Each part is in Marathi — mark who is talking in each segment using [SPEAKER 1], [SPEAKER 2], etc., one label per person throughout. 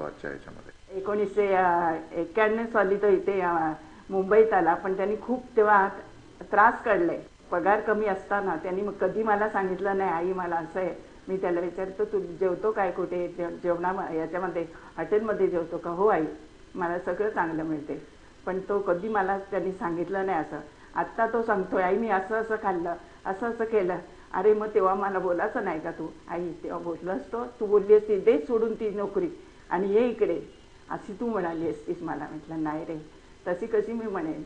[SPEAKER 1] आजच्या ह्याच्यामध्ये.
[SPEAKER 2] 1991 साली तो इथे मुंबईत आला, पण त्यांनी खूप तेव्हा त्रास काढले. पगार कमी असताना त्यांनी मग कधी मला सांगितलं नाही, आई मला असं आहे. मी त्याला विचारतो, तू जेवतो काय, कुठे जेवणा याच्यामध्ये हॉटेलमध्ये जेवतो का? हो आई, मला सगळं चांगलं मिळते. पण तो कधी मला त्यांनी सांगितलं नाही असं. आत्ता तो सांगतोय, आई मी असं असं खाल्लं, असं असं केलं. अरे मग तेव्हा मला बोलायचं नाही का तू? आई तेव्हा बोललो असतो, तू बोलली असती दे सोडून ती नोकरी आणि ये इकडे, अशी तू म्हणाली असतीस मला. म्हटलं नाही रे, तशी कशी मी म्हणेन.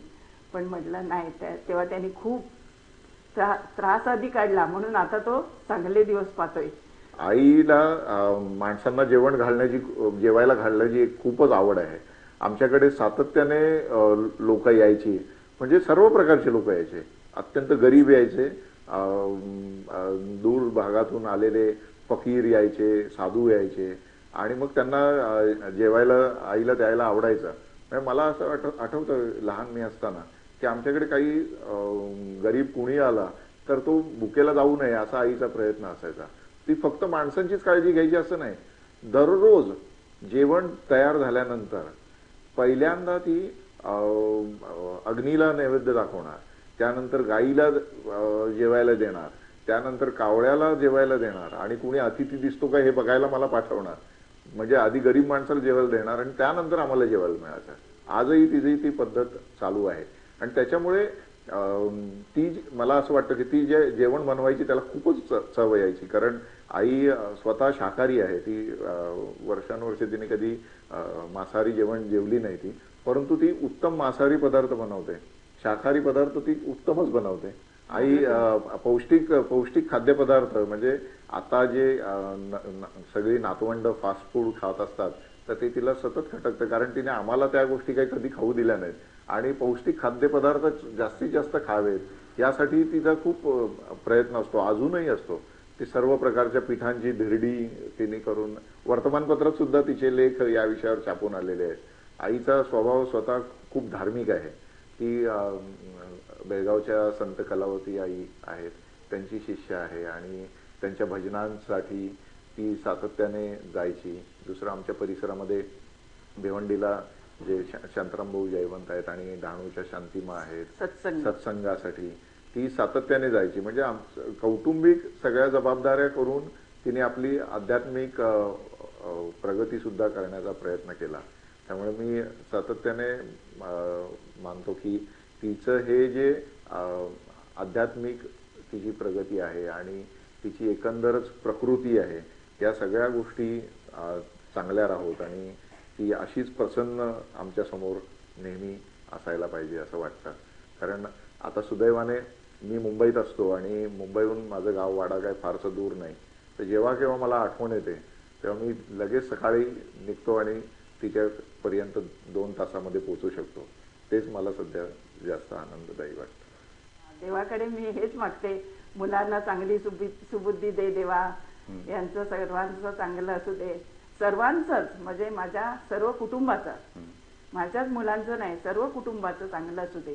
[SPEAKER 2] पण म्हटलं नाही, तेव्हा त्यांनी खूप त्रास आधी काढला, म्हणून आता तो चांगले दिवस पाहतोय.
[SPEAKER 1] आईला माणसांना जेवायला घालण्याची खूपच आवड आहे. आमच्याकडे सातत्याने लोक यायची, म्हणजे सर्व प्रकारचे लोक यायचे. अत्यंत गरीब यायचे, दूर भागातून आलेले फकीर यायचे, साधू यायचे, आणि मग त्यांना जेवायला आईला द्यायला आवडायचं. म्हणजे मला असं आठवतं लहान मी असताना की आमच्याकडे काही गरीब कुणी आला तर तो भुकेला जाऊ नये असा आईचा प्रयत्न असायचा. ती फक्त माणसांचीच काळजी घ्यायची असं नाही, दररोज जेवण तयार झाल्यानंतर पहिल्यांदा ती अग्नीला नैवेद्य दाखवणार, त्यानंतर गाईला जेवायला देणार, त्यानंतर कावळ्याला जेवायला देणार, आणि कुणी अतिथी दिसतो का हे बघायला मला पाठवणार. म्हणजे आधी गरीब माणसाला जेवायला देणार आणि त्यानंतर आम्हाला जेवायला मिळायचं. आजही तिची ती पद्धत चालू आहे. आणि त्याच्यामुळे ती मला असं वाटतं की ती जे जेवण बनवायची त्याला खूपच चव यायची. कारण आई स्वतः शाकाहारी आहे, ती वर्षानुवर्षे तिने कधी मांसाहारी जेवण जेवली नाही ती, परंतु ती उत्तम मांसाहारी पदार्थ बनवते, शाकाहारी पदार्थ ती उत्तमच बनवते. आई पौष्टिक खाद्यपदार्थ, म्हणजे आता जे सगळी नातवंड फास्ट फूड खात असतात तर ते तिला सतत खटकतं, कारण तिने आम्हाला त्या गोष्टी काही कधी खाऊ दिल्या नाहीत. आणि पौष्टिक खाद्यपदार्थ जास्तीत जास्त खावेत यासाठी तिचा खूप प्रयत्न असतो, अजूनही असतो. ती सर्व प्रकारच्या पिठांची धिरडी तिने करून वर्तमानपत्रात सुद्धा तिचे लेख या विषयावर छापून आलेले आहेत. आईचा स्वभाव स्वतः खूप धार्मिक आहे. ती बेळगावच्या संत कलावती आई आहेत त्यांची शिष्य आहे, आणि त्यांच्या भजनांसाठी ती सातत्याने जायची. दुसरं आमच्या परिसरामध्ये भिवंडीला जे शांताराम भाऊ जयवंत आहेत आणि डहाणूच्या शांतिमा आहेत, सत्संगासाठी ती सातत्याने जायची. म्हणजे कौटुंबिक सगळ्या जबाबदाऱ्या करून तिने आपली आध्यात्मिक प्रगती सुद्धा करण्याचा प्रयत्न केला. त्यामुळे मी सातत्याने मानतो की तिचं हे जे आध्यात्मिक तिची प्रगती आहे आणि तिची एकंदरच प्रकृती आहे, या सगळ्या गोष्टी चांगल्या राहोत आणि ती अशीच प्रसन्न आमच्या समोर नेहमी असायला पाहिजे असं वाटतं. कारण आता सुदैवाने मी मुंबईत असतो आणि मुंबईहून माझं गाव वाडा काय फारसं दूर नाही, तर जेव्हा केव्हा मला आठवण येते तेव्हा मी लगेच सकाळी निघतो आणि तिच्यापर्यंत 2 तासामध्ये पोहोचू शकतो. तेच मला सध्या जास्त आनंददायी वाटतं.
[SPEAKER 2] देवाकडे मी हेच मागते, मुलांना चांगली सुबुद्धी दे देवा, यांचं सर्वांचं चांगलं असू दे, सर्वांचंच, म्हणजे माझ्या सर्व कुटुंबाचं, माझ्याच मुलांचं नाही, सर्व कुटुंबाचं चांगलं असू दे.